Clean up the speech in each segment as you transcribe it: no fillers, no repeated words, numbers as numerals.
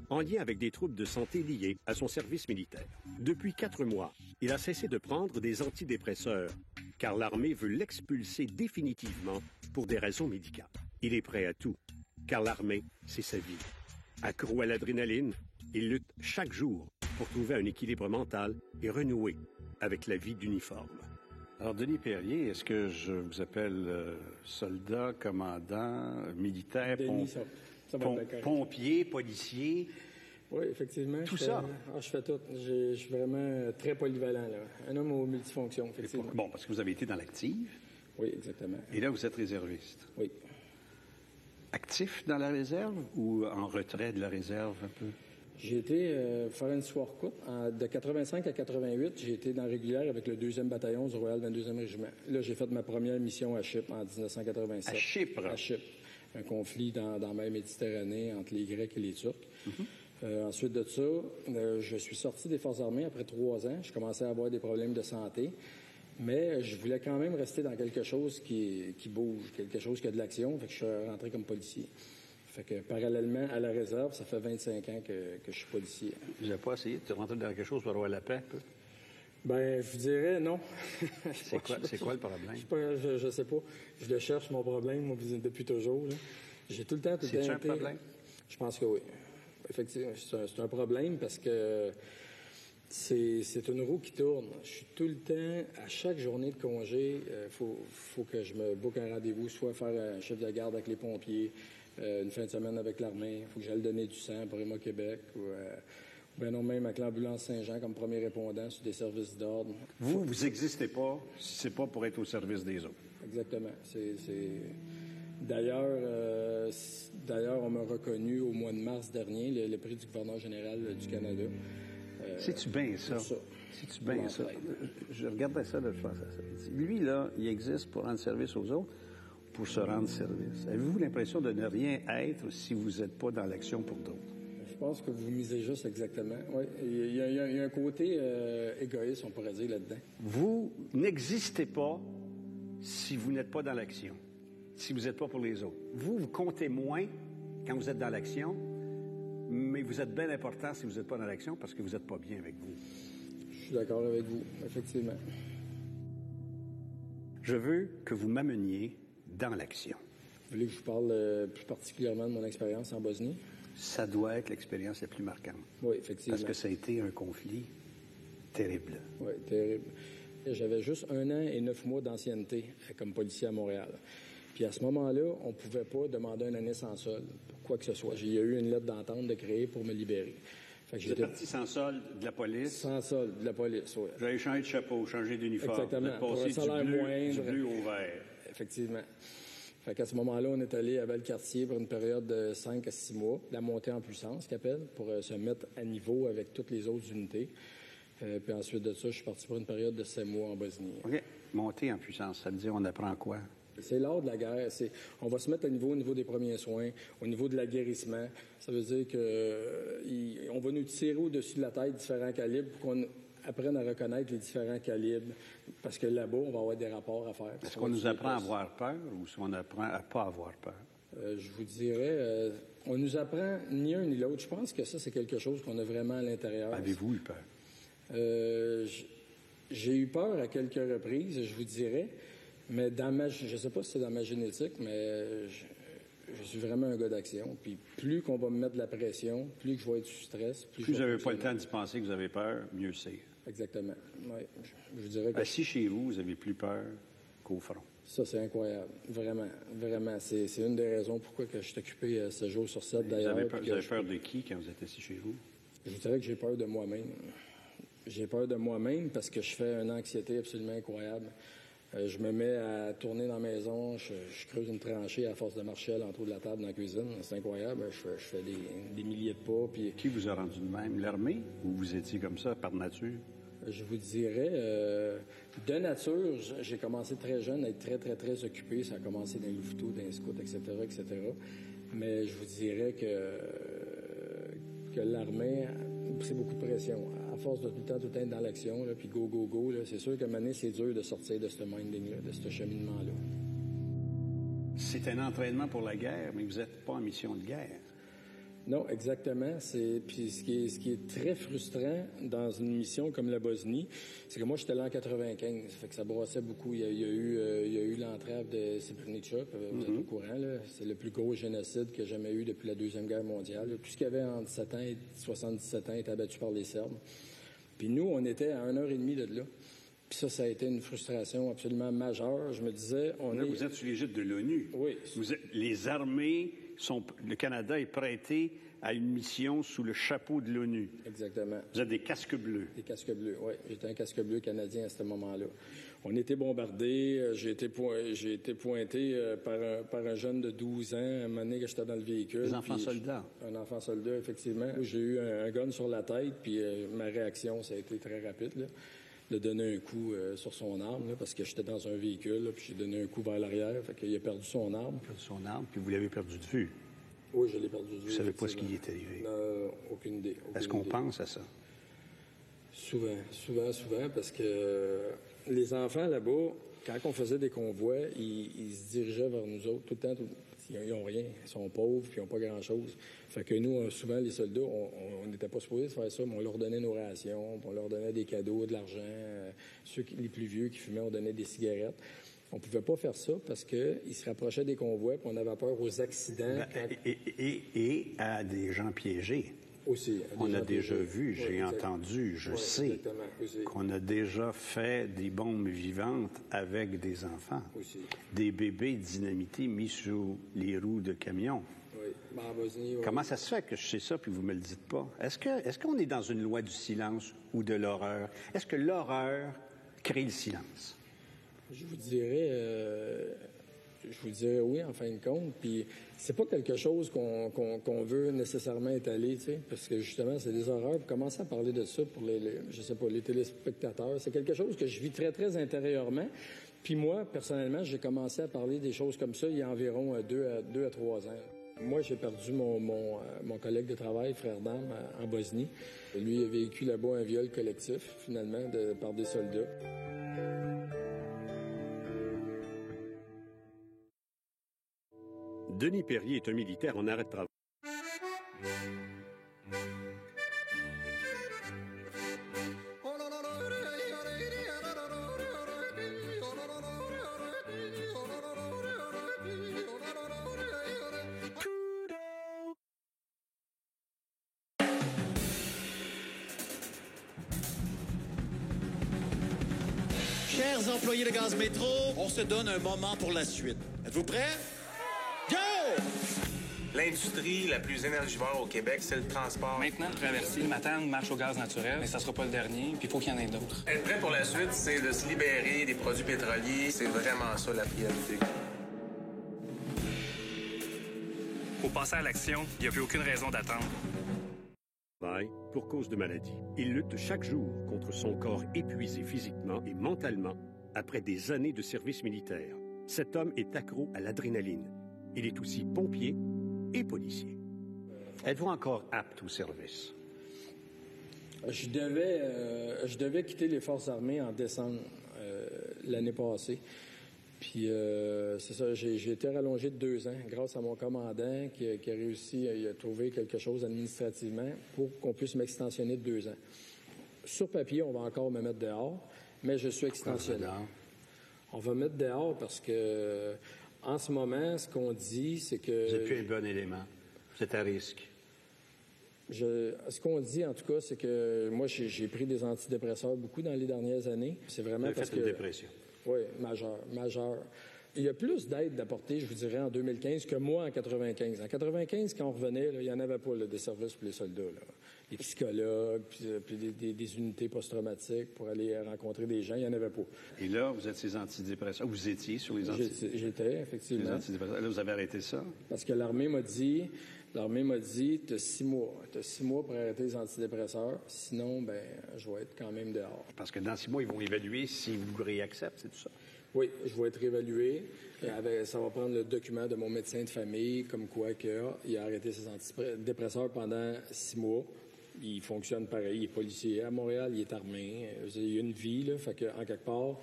en lien avec des troubles de santé liés à son service militaire. Depuis 4 mois, il a cessé de prendre des antidépresseurs, car l'armée veut l'expulser définitivement pour des raisons médicales. Il est prêt à tout, car l'armée, c'est sa vie. Accro à l'adrénaline, il lutte chaque jour pour trouver un équilibre mental et renouer avec la vie d'uniforme. Alors, Denis Perrier, est-ce que je vous appelle soldat, commandant, militaire, Denis, pompier, policier? Oui, effectivement. Tout ça? Je fais tout. Je suis vraiment très polyvalent, là. Un homme aux multifonctions, effectivement. Bon, parce que vous avez été dans l'active. Oui, exactement. Et là, vous êtes réserviste. Oui. Actif dans la réserve ou en retrait de la réserve un peu? J'ai été, faire une histoire courte, de 85 à 88, j'ai été dans régulière avec le 2e bataillon du Royal 22e Régiment. Là, j'ai fait ma première mission à Chypre en 1987. À Chypre? À Chypre. Un conflit dans la mer Méditerranée entre les Grecs et les Turcs. Ensuite de ça, je suis sorti des Forces armées après 3 ans. Je commençais à avoir des problèmes de santé. Mais je voulais quand même rester dans quelque chose qui bouge, quelque chose qui a de l'action. Fait que je suis rentré comme policier. Fait que parallèlement à la réserve, ça fait 25 ans que je suis policier. Vous n'avez pas essayé de rentrer dans quelque chose pour avoir la paix? Ben, je vous dirais non. C'est quoi le problème? Je sais pas. Je le cherche, mon problème, moi, depuis toujours. Là. J'ai tout le temps été... C'est un problème? Je pense que oui. Effectivement, c'est un problème parce que c'est une roue qui tourne. Je suis tout le temps, à chaque journée de congé, faut que je me book un rendez-vous, soit faire un chef de garde avec les pompiers, une fin de semaine avec l'armée. Il faut que j'aille donner du sang pour Emma Québec ou ben non, même avec l'ambulance Saint-Jean comme premier répondant sur des services d'ordre. Vous n'existez pas si c'est pas pour être au service des autres. Exactement. D'ailleurs, on m'a reconnu au mois de mars dernier le prix du gouverneur général du Canada. C'est-tu bien ça? C'est-tu bien ça? Je regardais ça, là, je pensais à ça. Lui, là, il existe pour rendre service aux autres, pour se rendre service. Avez-vous l'impression de ne rien être si vous n'êtes pas dans l'action pour d'autres? Je pense que vous misez juste exactement. Oui, il y a un côté égoïste, on pourrait dire, là-dedans. Vous n'existez pas si vous n'êtes pas dans l'action, si vous n'êtes pas pour les autres. Vous comptez moins quand vous êtes dans l'action, mais vous êtes bien important si vous n'êtes pas dans l'action parce que vous n'êtes pas bien avec vous. Je suis d'accord avec vous, effectivement. Je veux que vous m'ameniez dans l'action. Vous voulez que je vous parle plus particulièrement de mon expérience en Bosnie? Ça doit être l'expérience la plus marquante. Oui, effectivement. Parce que ça a été un conflit terrible. Oui, terrible. J'avais juste 1 an et 9 mois d'ancienneté comme policier à Montréal. Puis à ce moment-là, on ne pouvait pas demander une année sans solde, quoi que ce soit. Il y a eu une lettre d'entente de créer pour me libérer. Fait que j'étais parti sans solde de la police? Sans solde de la police, oui. J'avais changé de chapeau, changé d'uniforme. Exactement. Pour un salaire moindre. Du bleu au vert. Effectivement. Fait qu'à ce moment-là, on est allé à Valcartier pour une période de 5 à 6 mois, la montée en puissance, qu'appelle, pour se mettre à niveau avec toutes les autres unités. Puis ensuite de ça, je suis parti pour une période de 7 mois en Bosnie. OK. Montée en puissance, ça veut dire on apprend quoi? C'est l'art de la guerre. On va se mettre à niveau au niveau des premiers soins, au niveau de l'aguerrissement. Ça veut dire que on va nous tirer au-dessus de la tête différents calibres pour qu'on apprenne à reconnaître les différents calibres. Parce que là-bas, on va avoir des rapports à faire. Est-ce qu'on nous apprend à avoir peur ou est-ce qu'on apprend à pas avoir peur? Je vous dirais, on nous apprend ni un ni l'autre. Je pense que ça, c'est quelque chose qu'on a vraiment à l'intérieur. Avez-vous eu peur? J'ai eu peur à quelques reprises, je vous dirais. Mais je sais pas si c'est dans ma génétique, mais je suis vraiment un gars d'action. Puis plus qu'on va me mettre de la pression, plus que je vais être sous stress, plus vous n'avez pas le temps d'y penser que vous avez peur, mieux c'est. Exactement. Oui. Je dirais que... Assis chez vous, vous avez plus peur qu'au front. Ça, c'est incroyable. Vraiment, vraiment. C'est une des raisons pourquoi que je suis occupé 7 jours sur 7 d'ailleurs. Vous avez peur de qui quand vous êtes assis chez vous? Je dirais que j'ai peur de moi-même. J'ai peur de moi-même parce que je fais une anxiété absolument incroyable. Je me mets à tourner dans la maison, je creuse une tranchée à force de marcher à l'entour de la table dans la cuisine. C'est incroyable. Je fais des milliers de pas. Puis... Qui vous a rendu de même? L'armée? Ou vous étiez comme ça, par nature? Je vous dirais, de nature, j'ai commencé très jeune à être très, très, très occupé. Ça a commencé dans les louveteaux, dans les scouts, etc., etc. Mais je vous dirais que l'armée, c'est beaucoup de pression. À force de tout le temps être dans l'action, là, puis go, go, go, là, c'est sûr qu'à un moment donné, c'est dur de sortir de ce minding-là, de ce cheminement-là. C'est un entraînement pour la guerre, mais vous n'êtes pas en mission de guerre. Non, exactement. Puis ce qui est très frustrant dans une mission comme la Bosnie, c'est que moi, j'étais là en 95. Ça fait que ça brassait beaucoup. Il y a eu l'entrave de Srebrenica, vous êtes au courant, là. C'est le plus gros génocide qu'il y a jamais eu depuis la Deuxième Guerre mondiale. Tout ce qu'il y avait entre 17 ans et 77 ans était abattu par les Serbes. Puis nous, on était à 1h30 de là. Puis ça a été une frustration absolument majeure. Je me disais, Vous êtes sous l'égide de l'ONU. Oui. Les armées le Canada est prêté à une mission sous le chapeau de l'ONU. Exactement. Vous êtes des casques bleus. Des casques bleus, oui. J'étais un casque bleu canadien à ce moment-là. On était bombardés. J'ai été pointé par un jeune de 12 ans, un moment donné que j'étais dans le véhicule. Des enfants soldats. Un enfant soldat, effectivement. J'ai eu un gun sur la tête, puis ma réaction, ça a été très rapide, là, de donner un coup sur son arme, là, parce que j'étais dans un véhicule, là, puis j'ai donné un coup vers l'arrière, fait qu'il a perdu son arme. Puis vous l'avez perdu de vue. Oui, je l'ai perdu de vue. Vous savez pas ce qui y est arrivé. Aucune idée. Est-ce qu'on pense à ça? Souvent, parce que les enfants là-bas, quand on faisait des convois, ils se dirigeaient vers nous autres tout le temps. Ils n'ont rien. Ils sont pauvres, puis ils n'ont pas grand-chose. Fait que nous, souvent, les soldats, on n'était pas supposés faire ça, mais on leur donnait nos rations, on leur donnait des cadeaux, de l'argent. Les plus vieux qui fumaient, on donnait des cigarettes. On pouvait pas faire ça parce qu'ils se rapprochaient des convois, puis on avait peur aux accidents. Et à des gens piégés. Aussi. On a déjà vu, j'ai entendu, je sais qu'on a déjà fait des bombes vivantes avec des enfants. Aussi. Des bébés dynamités mis sous les roues de camions. Oui. En Bosnie, oui. Comment ça se fait que je sais ça puis vous me le dites pas? Est-ce qu'on est dans une loi du silence ou de l'horreur? Est-ce que l'horreur crée le silence? Je vous dirais oui, en fin de compte. Puis c'est pas quelque chose qu'on veut nécessairement étaler, tu sais, parce que justement, c'est des horreurs. Puis commencer à parler de ça pour les téléspectateurs, c'est quelque chose que je vis très, très intérieurement. Puis moi, personnellement, j'ai commencé à parler des choses comme ça il y a environ 2 à 3 ans. Moi, j'ai perdu mon collègue de travail, frère d'armes, en Bosnie. Lui a vécu là-bas un viol collectif, finalement, par des soldats. Denis Perrier est un militaire en arrêt de travail. Chers employés de Gaz Métro, on se donne un moment pour la suite. Êtes-vous prêts? Go! L'industrie la plus énergivore au Québec, c'est le transport. Maintenant, traverser le matin marche au gaz naturel, mais ça sera pas le dernier, puis il faut qu'il y en ait d'autres. Être prêt pour la suite, c'est de se libérer des produits pétroliers. C'est vraiment ça la priorité. Pour passer à l'action, il n'y a plus aucune raison d'attendre. Pour cause de maladie. Il lutte chaque jour contre son corps épuisé physiquement et mentalement après des années de service militaire. Cet homme est accro à l'adrénaline. Il est aussi pompier et policier. Êtes-vous encore apte au service? Je devais quitter les Forces armées en décembre l'année passée. Puis, c'est ça, j'ai été rallongé de 2 ans grâce à mon commandant qui a réussi à trouver quelque chose administrativement pour qu'on puisse m'extensionner de 2 ans. Sur papier, on va encore me mettre dehors, mais je suis extensionné. On va me mettre dehors parce que, en ce moment, ce qu'on dit, c'est que... Vous n'êtes plus un bon élément. Vous êtes à risque. Ce qu'on dit, en tout cas, c'est que moi, j'ai pris des antidépresseurs beaucoup dans les dernières années. C'est vraiment parce que... Vous avez fait une dépression. Oui, majeur. Il y a plus d'aide d'apporter, je vous dirais, en 2015 que moi en 95. En 95, quand on revenait, là, il n'y en avait pas là, des services pour les soldats. Là. Des psychologues, puis des unités post-traumatiques pour aller rencontrer des gens, il n'y en avait pas. Et là, vous êtes ces antidépresseurs. Vous étiez sur les antidépresseurs. J'étais, effectivement. Les antidépresseurs. Là, vous avez arrêté ça? Parce que l'armée m'a dit, tu as 6 mois. Tu as 6 mois pour arrêter les antidépresseurs. Sinon, ben, je vais être quand même dehors. Parce que dans 6 mois, ils vont évaluer si vous réacceptez, c'est tout ça? Oui, je vais être évalué. Ça va prendre le document de mon médecin de famille, comme quoi il a arrêté ses antidépresseurs pendant 6 mois. Il fonctionne pareil. Il est policier à Montréal, il est armé. Il y a une vie, là. Fait qu'en quelque part,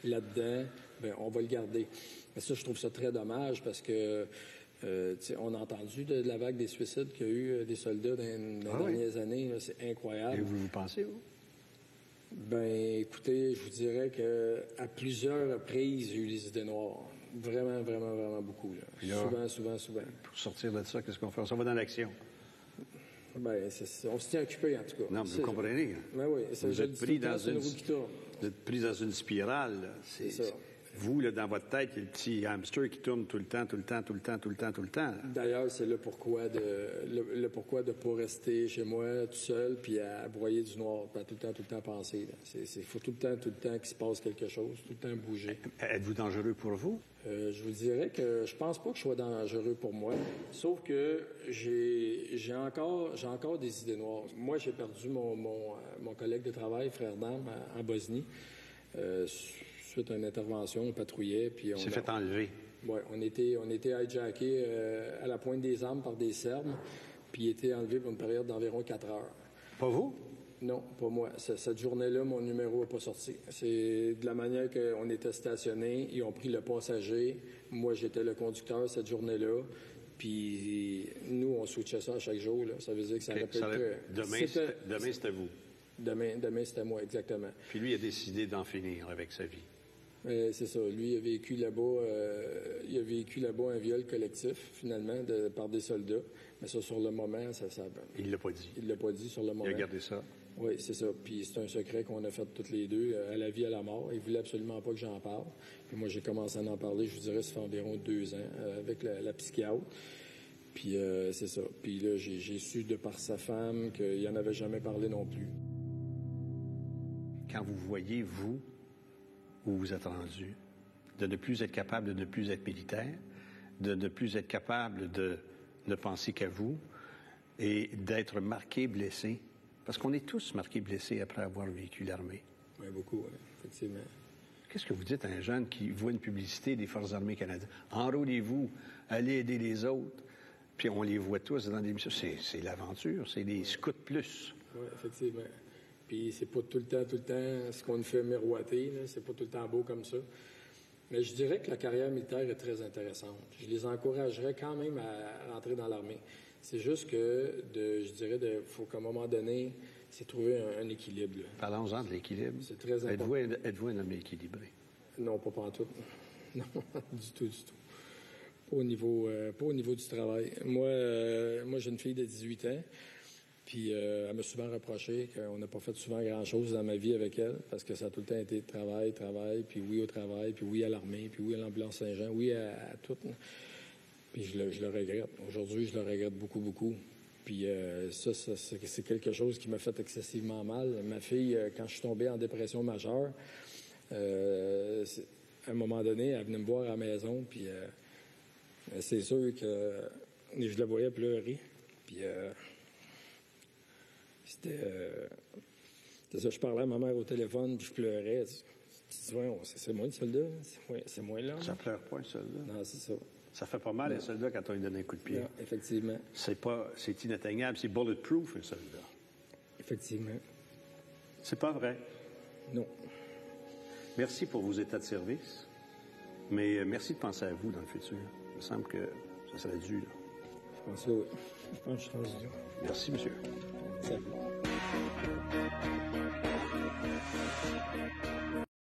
là-dedans, ben, on va le garder. Mais ça, je trouve ça très dommage parce que On a entendu de la vague des suicides qu'il y a eu des soldats dans les dernières années. Là, c'est incroyable. Et vous pensez, vous? Ben, écoutez, je vous dirais qu'à plusieurs reprises, j'ai eu les idées noires. Vraiment, vraiment, vraiment beaucoup. Là. Souvent. Pour sortir de ça, qu'est-ce qu'on fait? On va dans l'action. Ben, on se tient occupé, en tout cas. Non, mais vous comprenez. Ben oui, vous êtes pris dans une roue qui tourne. Vous êtes pris dans une spirale. Là. C'est ça. Vous, là, dans votre tête, il y a le petit hamster qui tourne tout le temps. D'ailleurs, c'est le pourquoi de pas rester chez moi tout seul puis à broyer du noir, puis à tout le temps penser. Il faut tout le temps qu'il se passe quelque chose, tout le temps bouger. Êtes-vous dangereux pour vous? Je vous dirais que je pense pas que je sois dangereux pour moi, sauf que j'ai encore des idées noires. Moi, j'ai perdu mon collègue de travail, frère d'armes, en Bosnie. Suite à une intervention, on patrouillait. Puis on s'est fait enlever. Oui, on était hijacké à la pointe des armes par des Serbes, puis il était enlevé pour une période d'environ 4 heures. Pas vous? Non, pas moi. Cette journée-là, mon numéro n'a pas sorti. C'est de la manière qu'on était stationnés. Ils ont pris le passager. Moi, j'étais le conducteur cette journée-là. Puis nous, on switchait ça à chaque jour. Là. Ça veut dire que ça répète que... Demain, c'était vous. Demain, c'était moi, exactement. Puis lui a décidé d'en finir avec sa vie. C'est ça. Lui, il a vécu là-bas un viol collectif, finalement, par des soldats. Mais ça, sur le moment, ça... Il l'a pas dit. Il l'a pas dit sur le moment. Il a gardé ça. Oui, c'est ça. Puis c'est un secret qu'on a fait toutes les deux, à la vie, à la mort. Il voulait absolument pas que j'en parle. Puis moi, j'ai commencé à en parler, je vous dirais, ça fait environ 2 ans, avec la psychiatre. Puis c'est ça. Puis là, j'ai su, de par sa femme, qu'il n'en avait jamais parlé non plus. Quand vous voyez, vous, où vous êtes rendu, de ne plus être capable de ne plus être militaire, de ne plus être capable de ne penser qu'à vous et d'être marqué, blessé, parce qu'on est tous marqués, blessés après avoir vécu l'armée. Oui, beaucoup, oui, effectivement. Qu'est-ce que vous dites à un jeune qui voit une publicité des Forces armées canadiennes? Enrôlez-vous, allez aider les autres, puis on les voit tous dans des missions. C'est l'aventure, c'est des scouts plus. Oui, effectivement. Puis c'est pas tout le temps ce qu'on nous fait miroiter, là. C'est pas tout le temps beau comme ça. Mais je dirais que la carrière militaire est très intéressante. Je les encouragerais quand même à rentrer dans l'armée. C'est juste que, faut qu'à un moment donné, c'est trouver un équilibre. Là. Parlons-en de l'équilibre. C'est très important. Êtes-vous un homme équilibré? Non, pas en tout. Non, du tout. Pas au niveau du travail. Moi, j'ai une fille de 18 ans. Puis elle m'a souvent reproché qu'on n'a pas fait souvent grand-chose dans ma vie avec elle, parce que ça a tout le temps été travail, puis oui au travail, puis oui à l'armée, puis oui à l'ambulance Saint-Jean, oui à tout. Puis je le regrette. Aujourd'hui, je le regrette beaucoup, beaucoup. Puis ça, c'est quelque chose qui m'a fait excessivement mal. Ma fille, quand je suis tombé en dépression majeure, à un moment donné, elle venait me voir à la maison, puis c'est sûr que je la voyais pleurer. Puis... C'était ça, je parlais à ma mère au téléphone, puis je pleurais. Tu dis, ouais, c'est moins de soldats, c'est moins là. Ça pleure pas, un soldat. Non, c'est ça. Ça fait pas mal, un soldat, quand on lui donne un coup de pied. Non, effectivement. C'est inatteignable, c'est bulletproof, un soldat. Effectivement. C'est pas vrai. Non. Merci pour vos états de service, mais merci de penser à vous dans le futur. Il me semble que ça serait dû, là. Je pense que oui. Je pense que je suis rendu là. Merci, monsieur. Salut.